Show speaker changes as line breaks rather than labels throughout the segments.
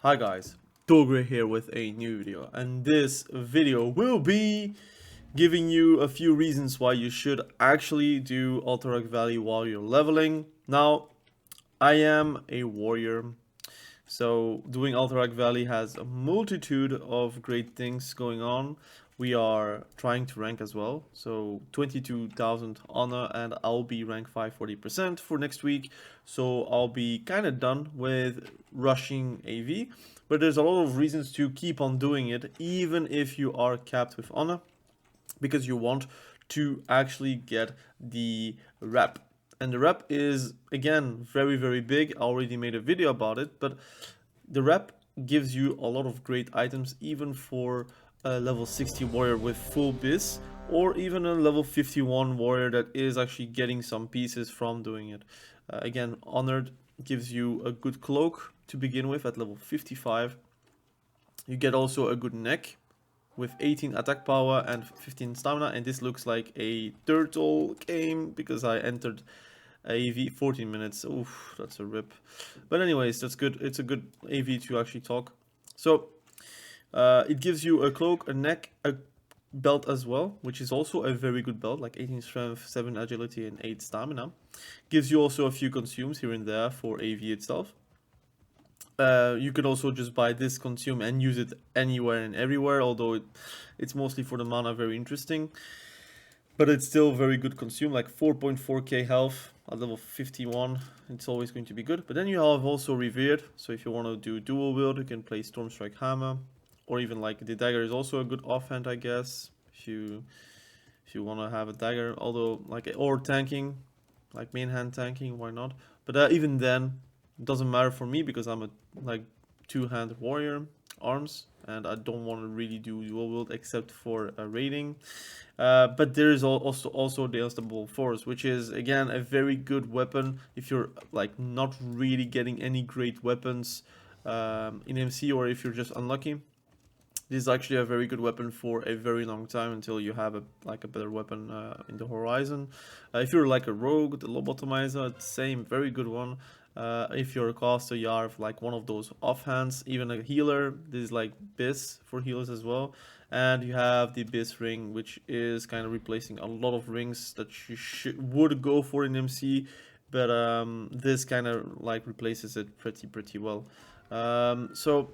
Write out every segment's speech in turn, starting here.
Hi guys, Dogre here with a new video, and this video will be giving you a few reasons why you should actually do Alterac Valley while you're leveling. Now, I am a warrior, so doing Alterac Valley has a multitude of great things going on. We are trying to rank as well, so 22,000 honor, and I'll be rank 540% for next week. So I'll be kind of done with rushing AV, but there's a lot of reasons to keep on doing it, even if you are capped with honor, because you want to actually get the rep. And the rep is, again, very big. I already made a video about it, but the rep gives you a lot of great items, even for a level 60 warrior with full biz, or even a level 51 warrior that is actually getting some pieces from doing it. Again, Honored gives you a good cloak to begin with at level 55. You get also a good neck with 18 attack power and 15 stamina, and this looks like a turtle game because I entered AV 14 minutes. Oof, that's a rip. But anyways, that's good. It's a good AV to actually talk. So it gives you a cloak, a neck, a belt as well, which is also a very good belt, like 18 strength, 7 agility, and 8 stamina. Gives you also a few consumes here and there for AV itself. You could also just buy this consume and use it anywhere and everywhere, although it's mostly for the mana, very interesting. But it's still very good consume, like 4.4k health at level 51. It's always going to be good. But then you have also Revered, so if you want to do dual wield, you can play Stormstrike Hammer, or even like the dagger is also a good offhand, I guess, if you want to have a dagger. Although like, or tanking, like main hand tanking, why not? But even then, it doesn't matter for me because I'm a like two-hand warrior arms, and I don't want to really do dual wield except for raiding. But there is also the Unstoppable Force, which is again a very good weapon if you're like not really getting any great weapons in MC, or if you're just unlucky. This is actually a very good weapon for a very long time until you have a better weapon in the horizon. If you're like a rogue, the lobotomizer, same, very good one. If you're a caster, you have like one of those offhands, even a healer. This is like Biz for healers as well. And you have the Biz ring, which is kind of replacing a lot of rings that you would go for in MC, but this kind of like replaces it pretty well. So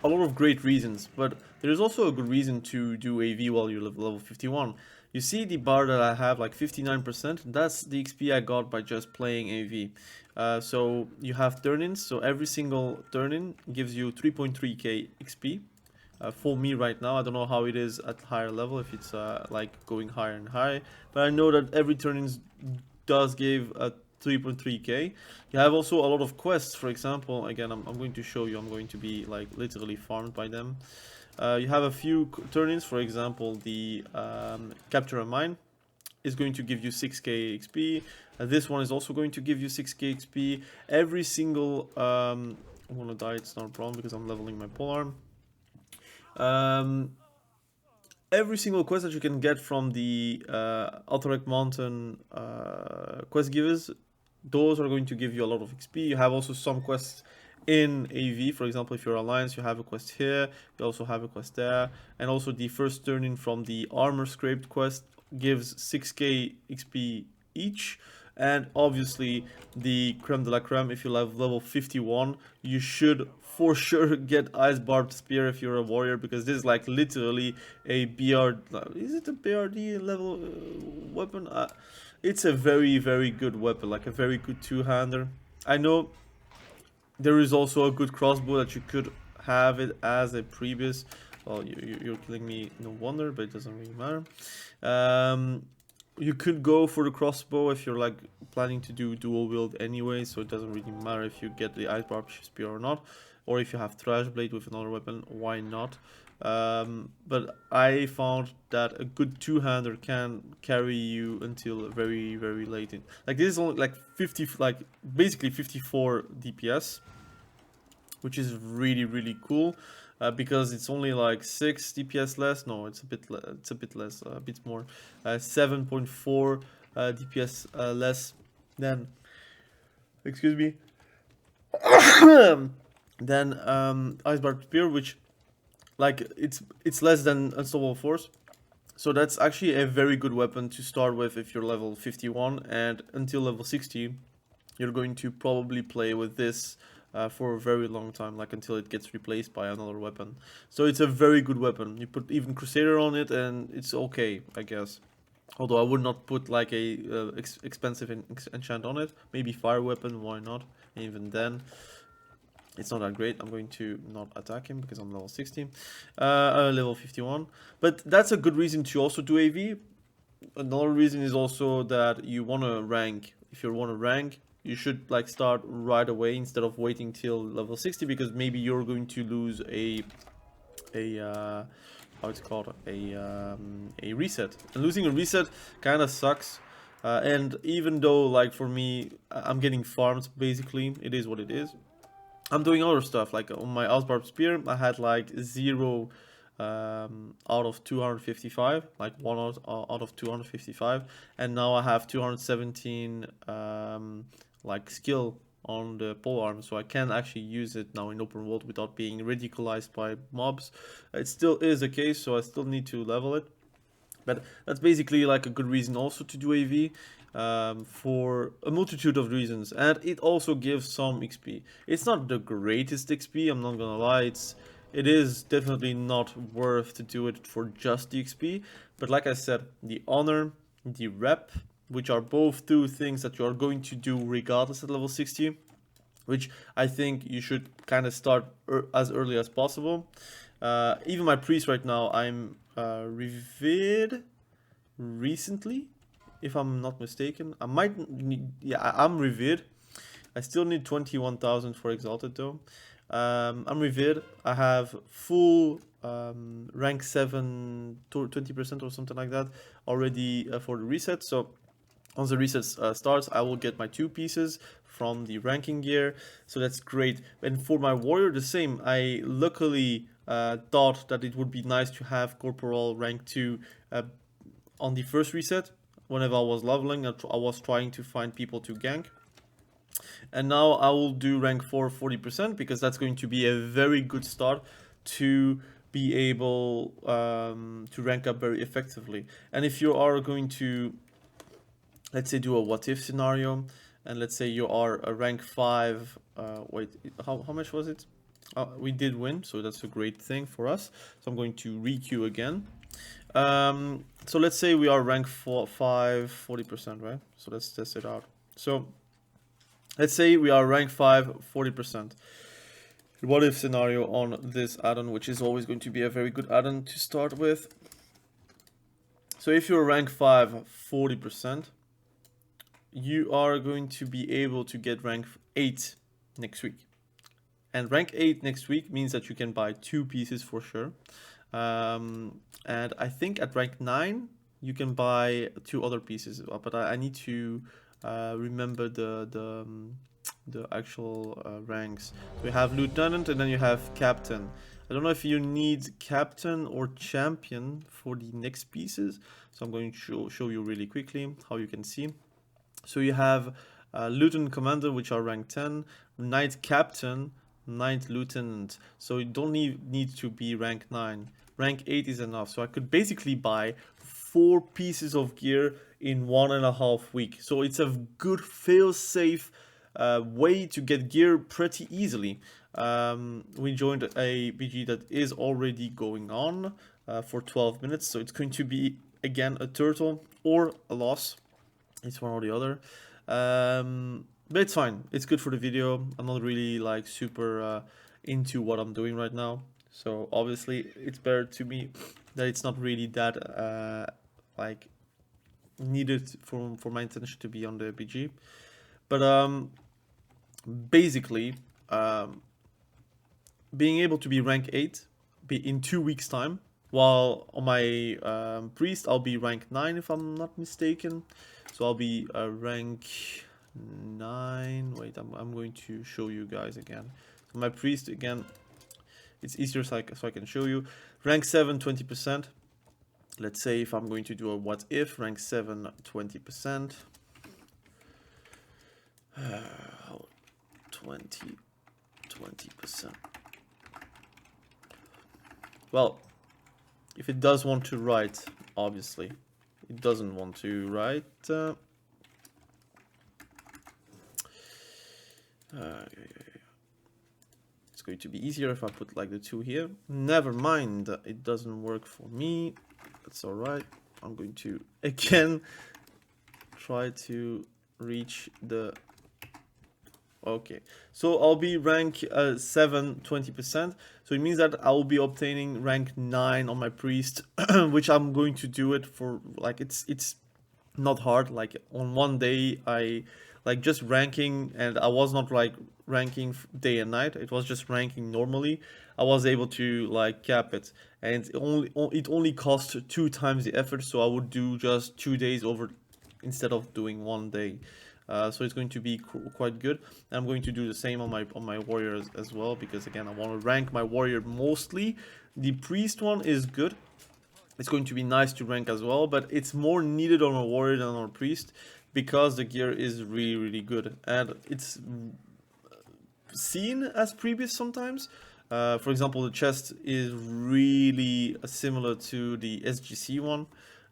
a lot of great reasons, but there's also a good reason to do AV while you're level 51. You see the bar that I have, like 59%, that's the XP I got by just playing AV. So you have turn-ins, so every single turn-in gives you 3.3k XP. For me right now, I don't know how it is at higher level, if it's like going higher and higher, but I know that every turn-in does give a 3.3k. You have also a lot of quests. For example, again, I'm going to show you, I'm going to be like literally farmed by them. You have a few turn-ins. For example, the Capture a Mine is going to give you 6k XP. This one is also going to give you 6k XP. Every single I'm gonna die, it's not a problem because I'm leveling my polearm. Every single quest that you can get from the Alterac Mountain quest givers, those are going to give you a lot of XP. You have also some quests in AV. For example, if you're Alliance, you have a quest here, you also have a quest there, and also the first turn-in from the Armor Scraped quest gives 6k XP each. And obviously the creme de la creme, if you have level 51, you should for sure get Ice Barbed Spear if you're a warrior, because this is like literally a BR, is it a BRD level weapon? It's a very good weapon, like a very good two-hander. I know there is also a good crossbow that you could have it as a previous. Well, you're killing me, no wonder, but it doesn't really matter. You could go for the crossbow if you're like planning to do dual wield anyway, so it doesn't really matter if you get the Ice Barbed Spear or not, or if you have Trash Blade with another weapon, why not? But I found that a good two-hander can carry you until very late in. Like this is only like 50, like basically 54 DPS, which is really cool. Because it's only like 6 DPS less. No, it's a bit less, a bit more. 7.4 DPS less than. Excuse me. Then Ice Barbed Spear, which like it's less than Unstoppable Force. So that's actually a very good weapon to start with if you're level 51, and until level 60 you're going to probably play with this for a very long time, like until it gets replaced by another weapon. So it's a very good weapon. You put even Crusader on it and it's okay, I guess. Although I would not put like a expensive enchant on it. Maybe fire weapon, why not? And even then, it's not that great. I'm going to not attack him because I'm level 60, level 51. But that's a good reason to also do AV. Another reason is also that you want to rank. If you want to rank, you should like start right away instead of waiting till level 60, because maybe you're going to lose a how it's called, a reset. And losing a reset kind of sucks. And even though like for me, I'm getting farmed basically, it is what it is. I'm doing other stuff, like on my Ice Barbed Spear, I had like 0 out of 255, like 1 out of 255, and now I have 217 like skill on the polearm, so I can actually use it now in open world without being ridiculized by mobs. It still is the case, so I still need to level it. But that's basically like a good reason also to do AV, for a multitude of reasons, and it also gives some XP. It's not the greatest XP, I'm not gonna lie. It is definitely not worth to do it for just the XP, but like I said, the honor, the rep, which are both two things that you are going to do regardless at level 60, which I think you should kind of start as early as possible. Even my priest right now, I'm revid recently, if I'm not mistaken. I might need, yeah, I'm revid. I still need 21,000 for exalted though. I'm revid. I have full rank 7 20% or something like that already for the reset. So once the reset starts, I will get my 2 pieces from the ranking gear, so that's great. And for my warrior, the same. I luckily thought that it would be nice to have corporal rank 2 on the first reset. Whenever I was leveling, I was trying to find people to gank. And now I will do rank 4 40%, because that's going to be a very good start to be able to rank up very effectively. And if you are going to, let's say, do a what if scenario, and let's say you are a rank 5, wait, how much was it? We did win, so that's a great thing for us. So I'm going to re-queue again. So let's say we are rank 5 40%, right? So let's test it out. So let's say we are rank 5 40%. What if scenario on this add-on, which is always going to be a very good add-on to start with. So if you're rank 5 40%, you are going to be able to get rank 8 next week. And rank 8 next week means that you can buy 2 pieces for sure. And I think at rank 9 you can buy 2 other pieces, but I need to remember the actual ranks. So you have lieutenant and then you have captain. I don't know if you need captain or champion for the next pieces, so I'm going to show you really quickly how you can see. So you have lieutenant commander, which are rank 10, knight captain, knight lieutenant. So you don't need to be rank 9. Rank 8 is enough. So I could basically buy 4 pieces of gear in 1.5 weeks. So it's a good fail-safe way to get gear pretty easily. We joined a BG that is already going on for 12 minutes. So it's going to be, again, a turtle or a loss. It's one or the other. But it's fine. It's good for the video. I'm not really like super into what I'm doing right now. So obviously it's better to me that it's not really that like needed for my intention to be on the BG. But basically being able to be rank 8 in 2 weeks time, while on my priest I'll be rank 9 if I'm not mistaken. So I'll be rank 9. Wait, I'm going to show you guys again. So my priest, again, it's easier so I can show you. Rank 7 20%. Let's say if I'm going to do a what if, rank 7 20%. 20 20%. Well, if it does want to write, obviously. It doesn't want to write. It's going to be easier if I put like the 2 here. Never mind, it doesn't work for me. That's alright. I'm going to again try to reach the... Okay, so I'll be rank 7, 20%. So it means that I will be obtaining rank 9 on my priest, which I'm going to do it for, like, it's not hard. Like on one day I like just ranking, and I was not like ranking day and night, it was just ranking normally. I was able to like cap it, and it only cost 2 times the effort, so I would do just 2 days over instead of doing 1 day. So it's going to be quite good. I'm going to do the same on my warriors as well, because again I want to rank my warrior mostly. The priest one is good. It's going to be nice to rank as well, but it's more needed on a warrior than on a priest, because the gear is really good, and it's seen as previous sometimes. For example, the chest is really similar to the SGC one.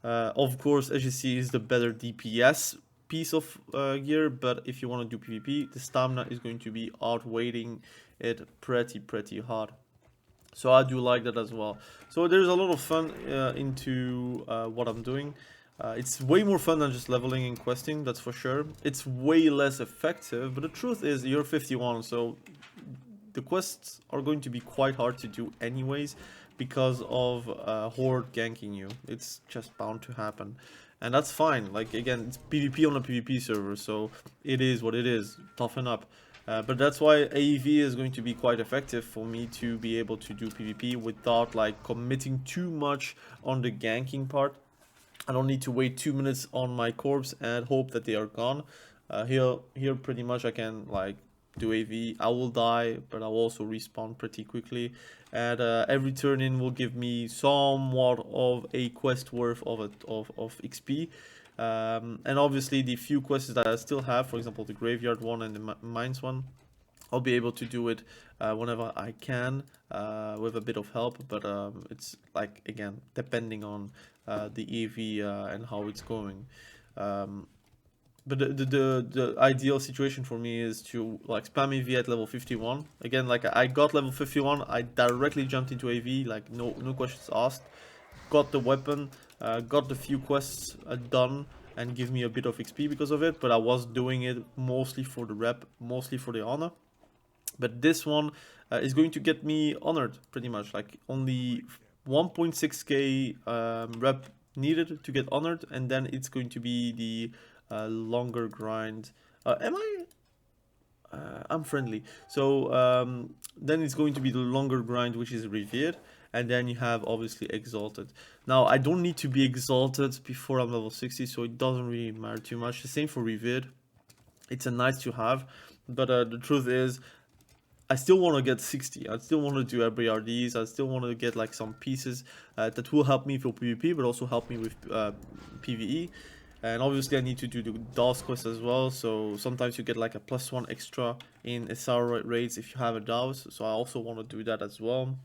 Of course, SGC is the better DPS piece of gear, but if you want to do PvP, the stamina is going to be outweighing it pretty hard. So I do like that as well. So there's a lot of fun into what I'm doing. It's way more fun than just leveling and questing, that's for sure. It's way less effective, but the truth is you're 51, so the quests are going to be quite hard to do anyways, because of Horde ganking you. It's just bound to happen. And that's fine. Like, again, it's PvP on a PvP server, so it is what it is. Toughen up. But that's why AEV is going to be quite effective for me to be able to do PvP without like committing too much on the ganking part. I don't need to wait 2 minutes on my corpse and hope that they are gone. Here pretty much I can like do AV. I will die, but I'll also respawn pretty quickly. And every turn in will give me somewhat of a quest worth of XP. And obviously the few quests that I still have, for example the graveyard one and the mines one, I'll be able to do it whenever I can with a bit of help, but it's like, again, depending on the EV and how it's going. But the ideal situation for me is to like spam AV at level 51. Again, like I got level 51, I directly jumped into AV, like no questions asked. Got the weapon, got the few quests done, and give me a bit of XP because of it. But I was doing it mostly for the rep, mostly for the honor. But this one is going to get me honored pretty much, like only 1.6k rep needed to get honored, and then it's going to be the longer grind. I'm friendly. So then it's going to be the longer grind, which is revered, and then you have obviously exalted. Now I don't need to be exalted before I'm level 60, so it doesn't really matter too much. The same for revered. It's a nice to have, but the truth is I still want to get 60. I still want to do every RDs. I still want to get like some pieces that will help me for PvP, but also help me with PvE. And obviously I need to do the DAOs quest as well, so sometimes you get like a +1 extra in SR raids if you have a DAOs, so I also want to do that as well.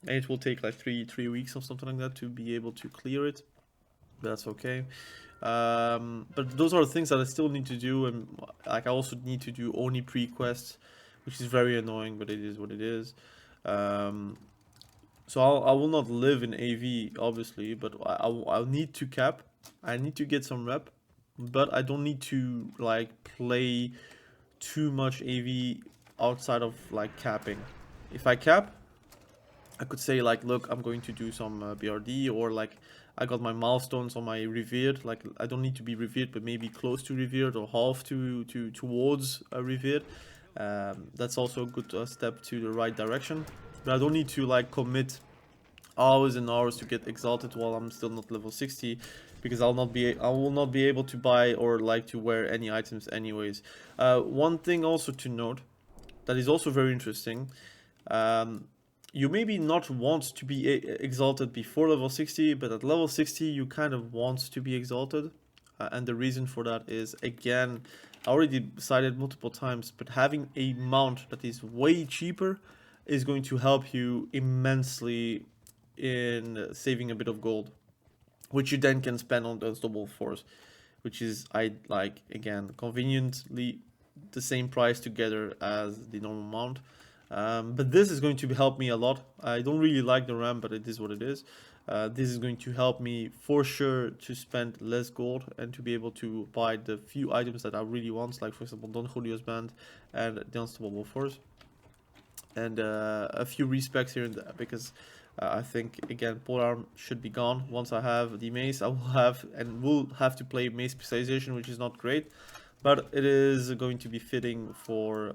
And it will take like three weeks or something like that to be able to clear it, but that's okay. But those are the things that I still need to do, and like I also need to do Oni pre-quests, which is very annoying, but it is what it is. So I will not live in AV, obviously, but I'll need to cap. I need to get some rep, but I don't need to like play too much AV outside of like capping. If I cap, I could say like, look, I'm going to do some BRD, or like I got my milestones on my revered. Like I don't need to be revered, but maybe close to revered or half towards revered. That's also a good step to the right direction. But I don't need to like commit hours and hours to get exalted while I'm still not level 60, because I will not be able to buy or like to wear any items anyways. One thing also to note that is also very interesting, you maybe not want to be exalted before level 60, but at level 60 you kind of want to be exalted. And the reason for that is, again, I already decided multiple times, but having a mount that is way cheaper is going to help you immensely in saving a bit of gold, which you then can spend on those double fours, which is, I like, again, conveniently the same price together as the normal mount. But this is going to help me a lot. I don't really like the RAM, but it is what it is. This is going to help me for sure to spend less gold and to be able to buy the few items that I really want, like for example Don Julio's band and the Unstoppable Force, and a few respecs here and there, because I think again polearm should be gone. Once I have the mace, I will have to play mace specialization, which is not great, but it is going to be fitting for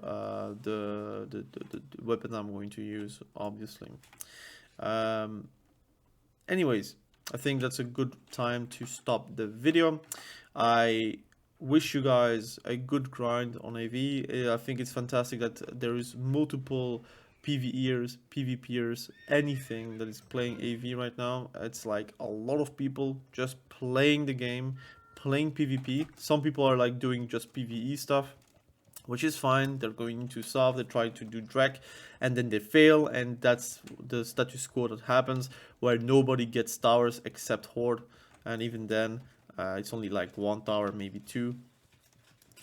the weapon I'm going to use, obviously. Anyways, I think that's a good time to stop the video. I wish you guys a good grind on AV. I think it's fantastic that there is multiple PvEers, PvPers, anything that is playing AV right now. It's like a lot of people just playing the game, playing PvP. Some people are like doing just PvE stuff, which is fine. They're going into solve, they try to do drag, and then they fail, and that's the status quo that happens, where nobody gets towers except Horde, and even then it's only like one tower, maybe two,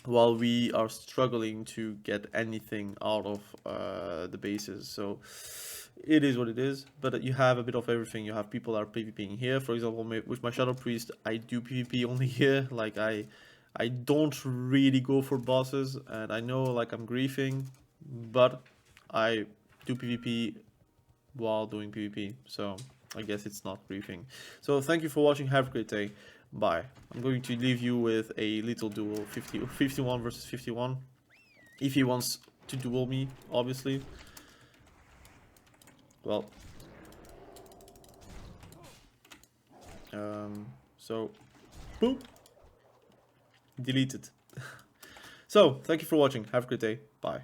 while we are struggling to get anything out of the bases. So it is what it is, but you have a bit of everything. You have people that are PvPing here, for example. With my Shadow Priest, I do PvP only here. Like I don't really go for bosses, and I know like I'm griefing, but I do PvP while doing PvP, so I guess it's not griefing. So thank you for watching, have a great day, bye. I'm going to leave you with a little duel, 51 versus 51, if he wants to duel me, obviously. Well, so, boop, deleted. So, thank you for watching, have a great day, bye.